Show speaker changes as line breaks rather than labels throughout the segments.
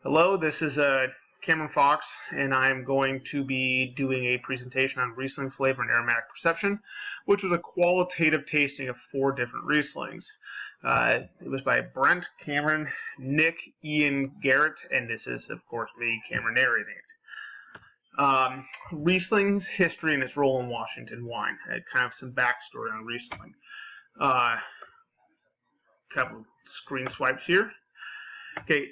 Hello, this is Cameron Fox, and I'm going to be doing a presentation on Riesling flavor and aromatic perception, which was a qualitative tasting of 4 different Rieslings. It was by Brent, Cameron, Nick, Ian, Garrett, and this is, of course, me, Cameron, narrating it. Riesling's history and its role in Washington wine. Kind of some backstory on Riesling. Couple screen swipes here. Okay,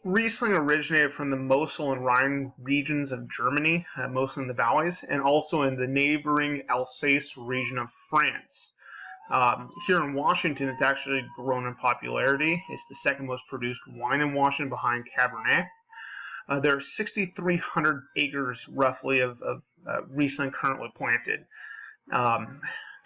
Riesling originated from the Mosel and Rhine regions of Germany, mostly in the valleys, and also in the neighboring Alsace region of France. Here in Washington, it's actually grown in popularity. It's the second most produced wine in Washington behind Cabernet. There are 6,300 acres, roughly, of Riesling currently planted.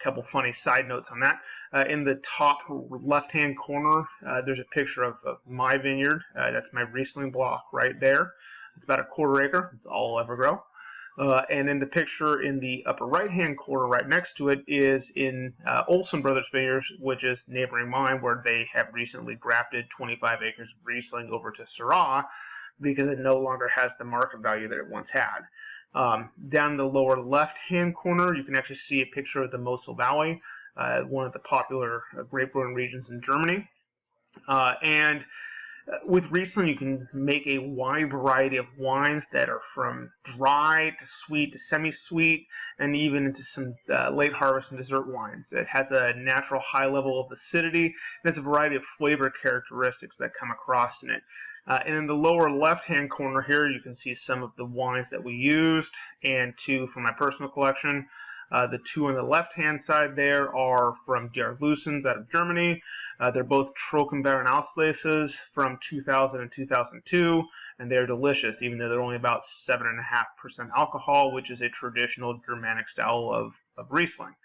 Couple funny side notes on that. In the top left-hand corner, there's a picture of my vineyard. That's my Riesling block right there. It's about a 1/4 acre. It's all I'll ever grow. And in the picture in the upper right-hand corner, right next to it, is in Olson Brothers Vineyards, which is neighboring mine, where they have recently grafted 25 acres of Riesling over to Syrah because it no longer has the market value that it once had. Down the lower left-hand corner, you can actually see a picture of the Mosel Valley, one of the popular grape growing regions in Germany. And with Riesling, you can make a wide variety of wines that are from dry to sweet to semi-sweet, and even into some late harvest and dessert wines. It has a natural high level of acidity, and has a variety of flavor characteristics that come across in it. And in the lower left-hand corner here, you can see some of the wines that we used, and 2 from my personal collection. The 2 on the left-hand side there are from DR Lucens out of Germany. They're both Trockenbaron Ausläses from 2000 and 2002, and they're delicious, even though they're only about 7.5% alcohol, which is a traditional Germanic style of Riesling.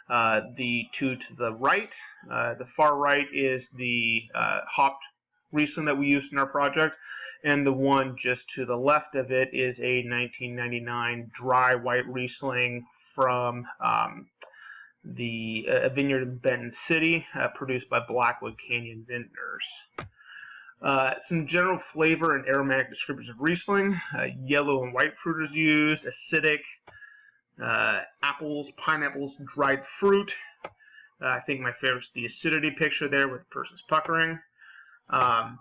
The 2 to the right, the far right, is the hopped Riesling that we used in our project, and the one just to the left of it is a 1999 dry white Riesling from a vineyard in Benton City, produced by Blackwood Canyon Vintners. Some general flavor and aromatic descriptors of Riesling. Yellow and white fruit is used, acidic, apples, pineapples, dried fruit. I think my favorite is the acidity picture there with the person's puckering.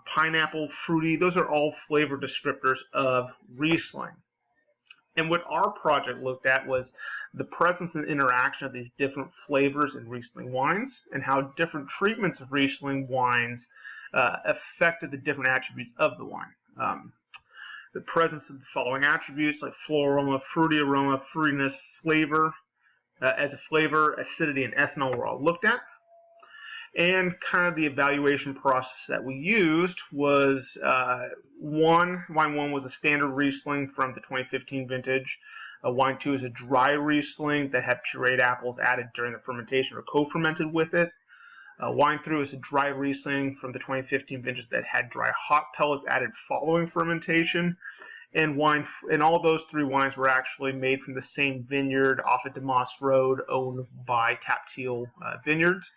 Pineapple, fruity, those are all flavor descriptors of Riesling. And what our project looked at was the presence and interaction of these different flavors in Riesling wines, and how different treatments of Riesling wines affected the different attributes of the wine. The presence of the following attributes, like floral aroma, fruity aroma, fruitiness, flavor, as a flavor, acidity, and ethanol were all looked at. And kind of the evaluation process that we used was wine 1 was a standard Riesling from the 2015 vintage. Wine 2 is a dry Riesling that had pureed apples added during the fermentation or co-fermented with it. Wine 3 is a dry Riesling from the 2015 vintage that had dry hop pellets added following fermentation. And all those 3 wines were actually made from the same vineyard off of DeMoss Road, owned by Tapteel Vineyards.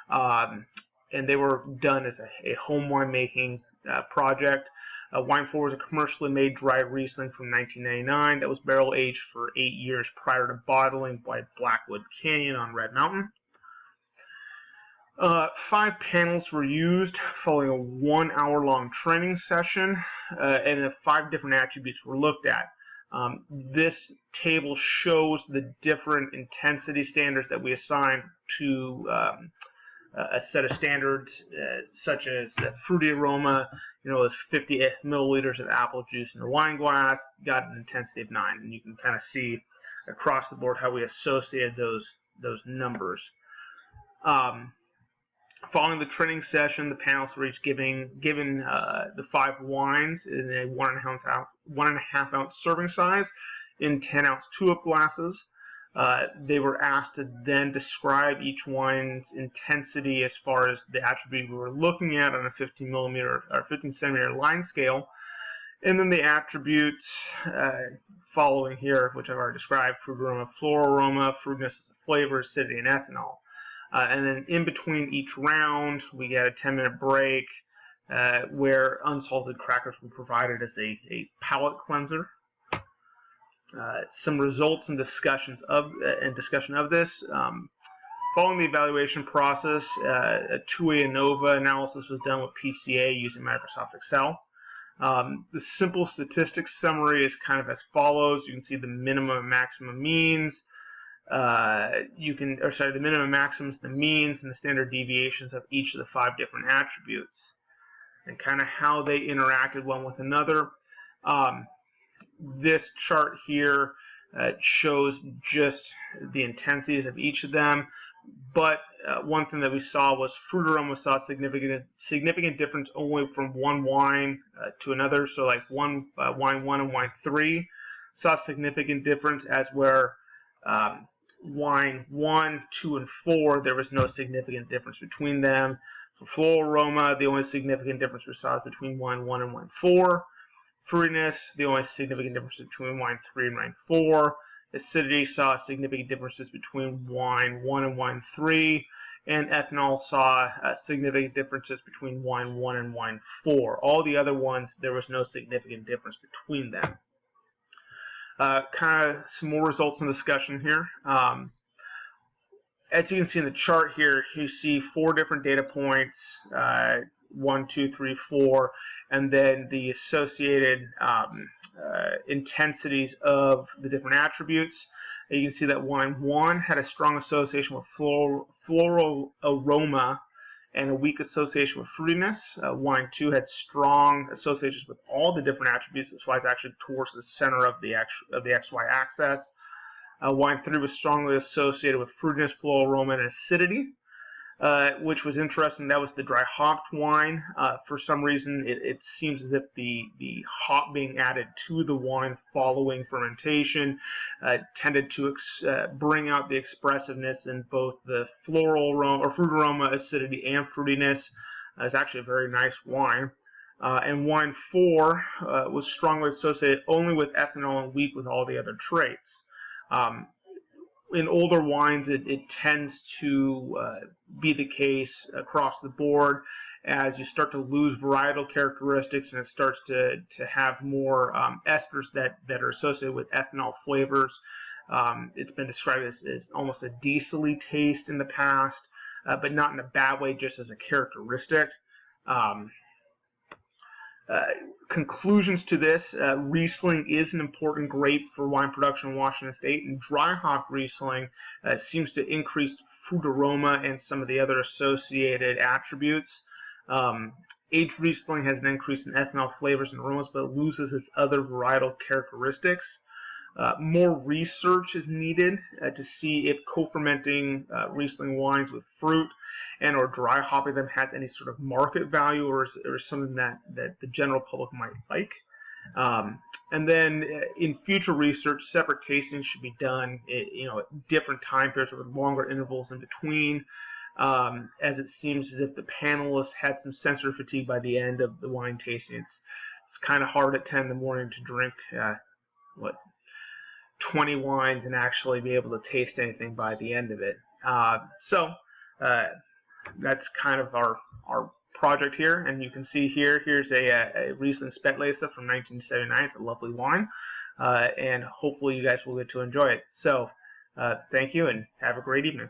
And they were done as a home winemaking project. Wine 4 was a commercially made dry Riesling from 1999 that was barrel aged for 8 years prior to bottling by Blackwood Canyon on Red Mountain. 5 panels were used following a 1-hour-long training session, and 5 different attributes were looked at. This table shows the different intensity standards that we assign to a set of standards, such as the fruity aroma, is 50 milliliters of apple juice in a wine glass, got an intensity of 9, and you can kind of see across the board how we associated those numbers. Following the training session, the panels were each given the 5 wines in a 1.5 ounce serving size in 10-ounce tulip glasses. They were asked to then describe each wine's intensity as far as the attribute we were looking at on a 15 centimeter line scale, and then the attributes following here, which I've already described: fruit aroma, floral aroma, fruitiness as a flavor, acidity, and ethanol. And then in between each round, we get a 10-minute break, where unsalted crackers were provided as a palate cleanser. Some results and discussion of this. Following the evaluation process, a two-way ANOVA analysis was done with PCA using Microsoft Excel. The simple statistics summary is kind of as follows. You can see the minimum and maximum means. The minimum maximums, the means, and the standard deviations of each of the 5 different attributes, and kind of how they interacted one with another. This chart here shows just the intensities of each of them. But one thing that we saw was fruit aroma saw significant difference only from one wine to another. So like wine 1 and wine 3 saw significant difference, as where wine 1, 2, and 4, there was no significant difference between them. For floral aroma, the only significant difference we saw is between wine 1 and wine 4. Fruitiness, the only significant difference between wine 3 and wine 4. Acidity saw significant differences between wine 1 and wine 3, and ethanol saw significant differences between wine 1 and wine 4. All the other ones, there was no significant difference between them. Kind of some more results and discussion here. As you can see in the chart here, you see 4 different data points, 1, 2, 3, 4, and then the associated intensities of the different attributes. And you can see that wine 1 had a strong association with floral aroma and a weak association with fruitiness. Wine 2 had strong associations with all the different attributes. That's why it's actually towards the center of the XY axis. Wine 3 was strongly associated with fruitiness, floral aroma, and acidity. Which was interesting. That was the dry hopped wine. For some reason, it seems as if the hop being added to the wine following fermentation tended to bring out the expressiveness in both the floral aroma or fruit aroma, acidity, and fruitiness. It's actually a very nice wine. And wine 4 was strongly associated only with ethanol and weak with all the other traits. In older wines, it tends to be the case across the board as you start to lose varietal characteristics and it starts to have more esters that are associated with ethanol flavors. It's been described as almost a diesel-y taste in the past, but not in a bad way, just as a characteristic. Conclusions to this, Riesling is an important grape for wine production in Washington State, and dry hop Riesling seems to increase fruit aroma and some of the other associated attributes. Aged Riesling has an increase in ethanol flavors and aromas, but it loses its other varietal characteristics. More research is needed to see if co-fermenting Riesling wines with fruit and or dry hopping them has any sort of market value or something that the general public might like. And then in future research, separate tastings should be done at different time periods with longer intervals in between, as it seems as if the panelists had some sensory fatigue by the end of the wine tasting. It's kind of hard at 10 in the morning to drink 20 wines and actually be able to taste anything by the end of it. That's kind of our project here, and you can see here's a Riesling Spätlese from 1979. It's a lovely wine, and hopefully you guys will get to enjoy it. So thank you and have a great evening.